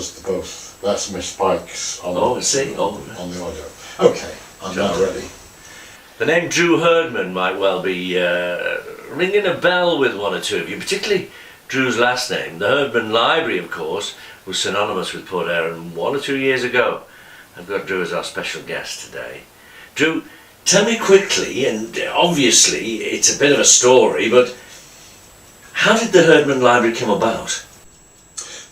because that's Miss Pike's on, Oh, I see. Oh, on the audio. Okay, I'm now ready. the name Drew Herdman might well be ringing a bell with one or two of you, particularly Drew's last name. The Herdman Library, of course, was synonymous with Port Erin 1 or 2 years ago. I've got Drew as our special guest today. Drew, tell me quickly, and obviously it's a bit of a story, but how did the Herdman Library come about?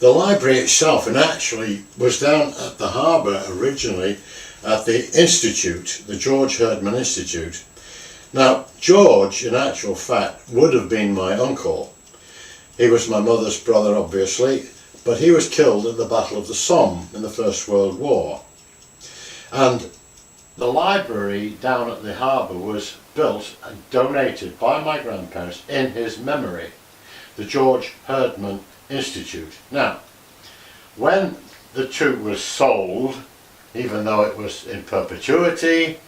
The library itself, and actually was down at the harbour originally at the Institute, the George Herdman Institute. Now, George, in actual fact, would have been my uncle. He was my mother's brother, obviously, but he was killed at the Battle of the Somme in the First World War. And the library down at the harbour was built and donated by my grandparents in his memory, the George Herdman Institute. Now, when the two was sold, even though it was in perpetuity,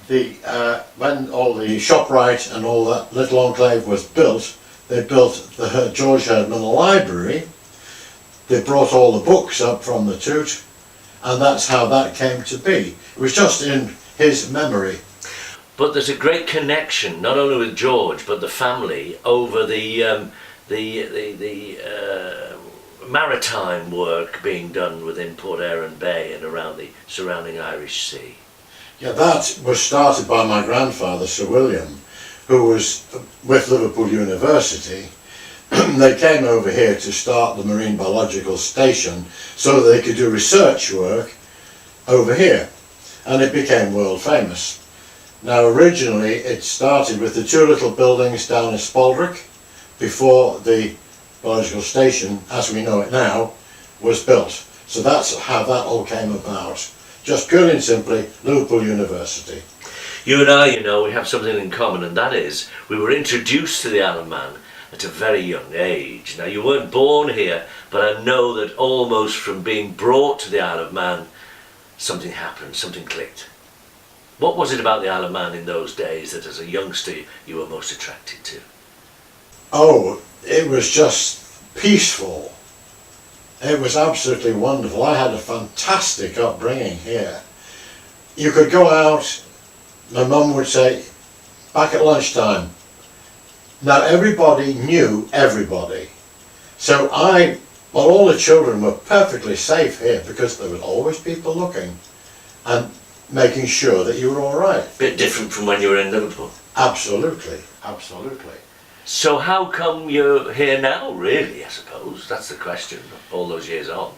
when all the ShopRite and all that little enclave was built, they built the George Herdman Library. They brought all the books up from the toot, and that's how that came to be. It was just in his memory. But there's a great connection, not only with George, but the family over the maritime work being done within Port Erin Bay and around the surrounding Irish Sea. Yeah, that was started by my grandfather, Sir William, who was with Liverpool University. They came over here to start the Marine Biological Station so that they could do research work over here, and it became world famous. Now, originally it started with the two little buildings down in Spaldwick before the biological station, as we know it now, was built. So that's how that all came about. Just purely and simply, Liverpool University. You and I, you know, we have something in common, and that is we were introduced to the Isle of Man at a very young age. Now, you weren't born here, but I know that almost from being brought to the Isle of Man, something happened, something clicked. What was it about the Isle of Man in those days that as a youngster you were most attracted to? Oh, it was just peaceful. It was absolutely wonderful. I had a fantastic upbringing here. You could go out, my mum would say, back at lunchtime. Now everybody knew everybody. So all the children were perfectly safe here because there were always people looking and making sure that you were all right. Bit different from when you were in Liverpool. Absolutely, absolutely. So how come you're here now, really, I suppose? That's the question, all those years on.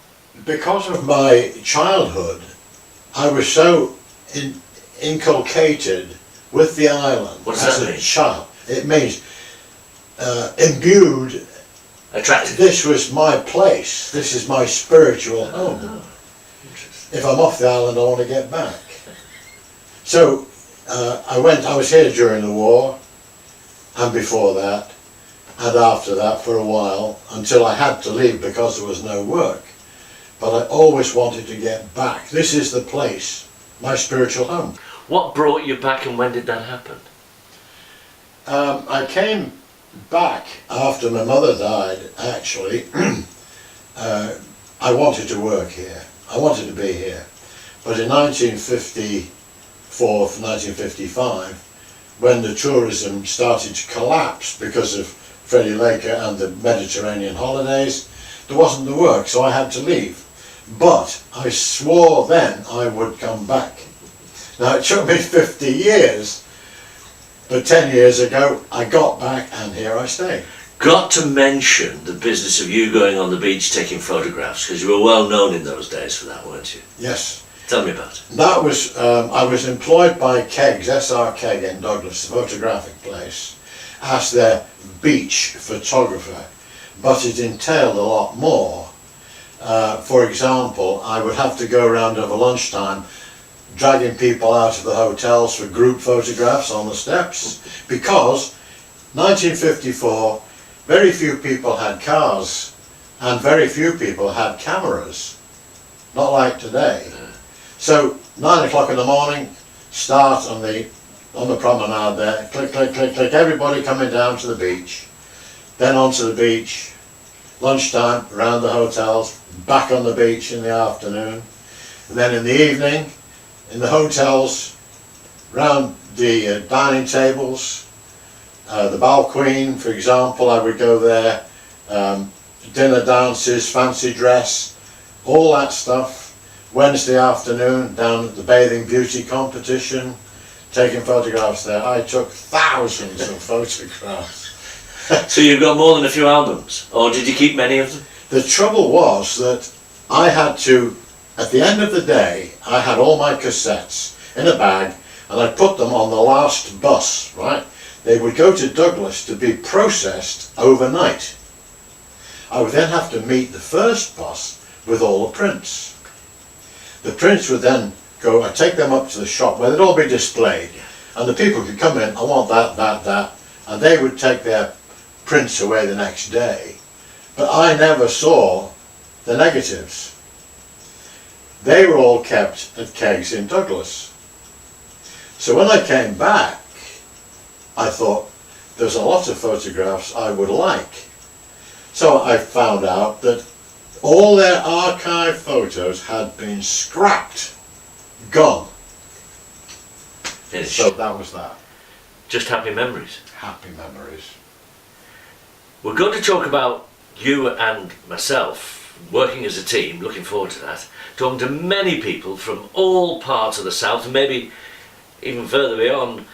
Because of my childhood, I was so inculcated with the island as a child. It means imbued. Attracted. This was my place. This is my spiritual home. Oh, interesting. If I'm off the island, I want to get back. So I was here during the war, and before that, and after that for a while, until I had to leave because there was no work. But I always wanted to get back. This is the place, my spiritual home. What brought you back, and when did that happen? I came back after my mother died, actually. I wanted to work here. I wanted to be here. But in 1954, 1955, when the tourism started to collapse because of Freddie Laker and the Mediterranean holidays, there wasn't the work, so I had to leave. But I swore then I would come back. Now it took me 50 years, but 10 years ago I got back and here I stay. Got to mention the business of you going on the beach taking photographs, because you were well known in those days for that, weren't you? Yes. Tell me about it. That was, I was employed by Keggs, SR Kegg in Douglas, the photographic place, as their beach photographer, but it entailed a lot more. For example, I would have to go around over lunchtime dragging people out of the hotels for group photographs on the steps, because 1954, very few people had cars and very few people had cameras, not like today. So 9 o'clock in the morning, start on the promenade there, click, click, click, click, everybody coming down to the beach, then onto the beach, lunchtime around the hotels, back on the beach in the afternoon, and then in the evening in the hotels, round the dining tables, the Balqueen, for example, I would go there, dinner dances, fancy dress, all that stuff. Wednesday afternoon down at the Bathing Beauty competition, taking photographs there. I took thousands of photographs. So you've got more than a few albums, or did you keep many of them? The trouble was that I had to, at the end of the day, I had all my cassettes in a bag and I put them on the last bus, right? They would go to Douglas to be processed overnight. I would then have to meet the first bus with all the prints. The prints would then go, I'd take them up to the shop where they'd all be displayed, and the people could come in, I want that, and they would take their prints away the next day. But I never saw the negatives. They were all kept at kegs in Douglas. So when I came back, I thought, there's a lot of photographs I would like. So I found out that all their archive photos had been scrapped, gone. Finished. So that was that. Just happy memories. Happy memories. We're going to talk about you and myself working as a team, looking forward to that, talking to many people from all parts of the South and maybe even further beyond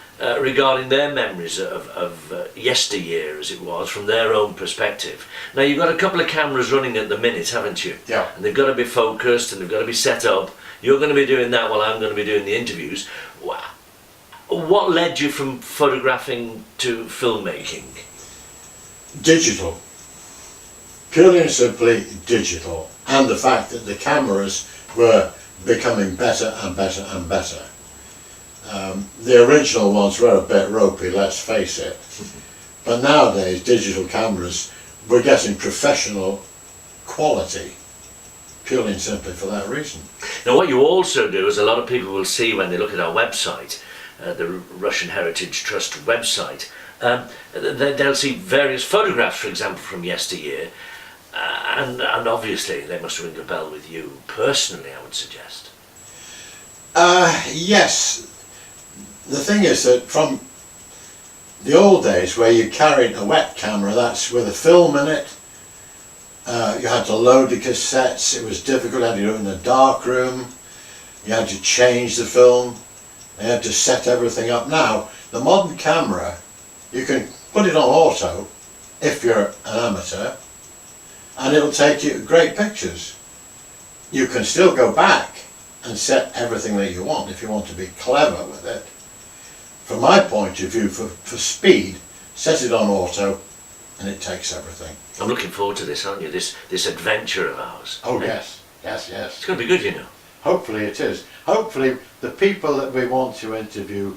regarding their memories of yesteryear, as it was, from their own perspective. Now, you've got a couple of cameras running at the minute, haven't you? Yeah. And they've got to be focused and they've got to be set up. You're going to be doing that while I'm going to be doing the interviews. What led you from photographing to filmmaking? Digital. Purely and simply digital. And the fact that the cameras were becoming better and better and better. The original ones were a bit ropey, let's face it. But nowadays, digital cameras, we're getting professional quality, purely and simply for that reason. Now, what you also do, as a lot of people will see when they look at our website, the Russian Heritage Trust website, they'll see various photographs, for example, from yesteryear, and obviously they must ring a bell with you personally, I would suggest. Yes. The thing is that from the old days where you carried a wet camera, that's with a film in it, you had to load the cassettes, it was difficult, you had to do it in a dark room, you had to change the film, you had to set everything up. Now, the modern camera, you can put it on auto if you're an amateur, and it'll take you great pictures. You can still go back and set everything that you want if you want to be clever with it. From my point of view, for speed, set it on auto and it takes everything. I'm looking forward to this, aren't you? This adventure of ours. Oh yes, yes, yes. It's going to be good, you know. Hopefully it is. Hopefully the people that we want to interview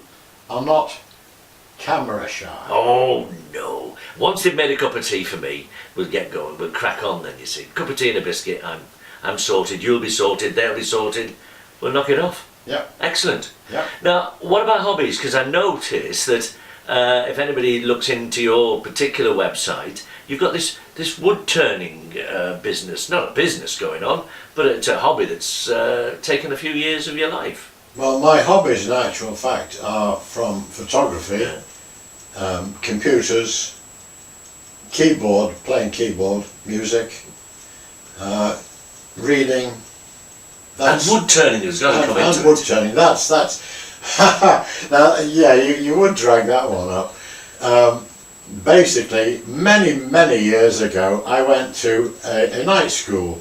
are not camera shy. Oh no. Once they've made a cup of tea for me, we'll get going. We'll crack on then, you see. Cup of tea and a biscuit, I'm sorted, you'll be sorted, they'll be sorted. We'll knock it off. Yeah. Excellent. Yeah. Now, what about hobbies? Because I notice that if anybody looks into your particular website, you've got this wood turning business, not a business going on, but it's a hobby that's taken a few years of your life. Well, my hobbies in actual fact are from photography, computers, keyboard, playing keyboard, music, reading. And wood turning has got to come into it. And wood turning, that's now, yeah, you would drag that one up. Basically, many years ago, I went to a night school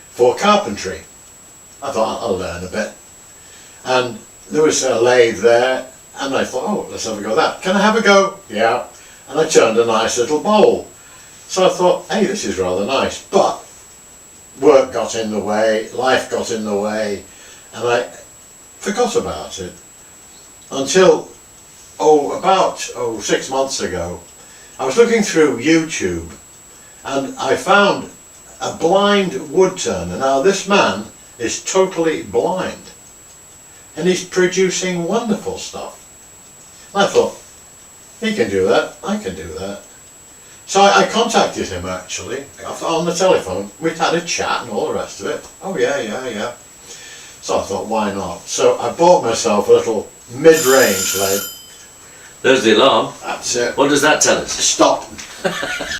for carpentry. I thought I'll learn a bit. And there was a lathe there, and I thought, oh, let's have a go at that. Can I have a go? Yeah. And I turned a nice little bowl. So I thought, hey, this is rather nice. But work got in the way, life got in the way, and I forgot about it until about 6 months ago. I was looking through YouTube and I found a blind wood turner. Now this man is totally blind and he's producing wonderful stuff. And I thought, he can do that, I can do that. So I contacted him actually on the telephone. We'd had a chat and all the rest of it. Oh yeah, yeah, yeah. So I thought, why not? So I bought myself a little mid-range lead. There's the alarm. That's it. What does that tell us? Stop.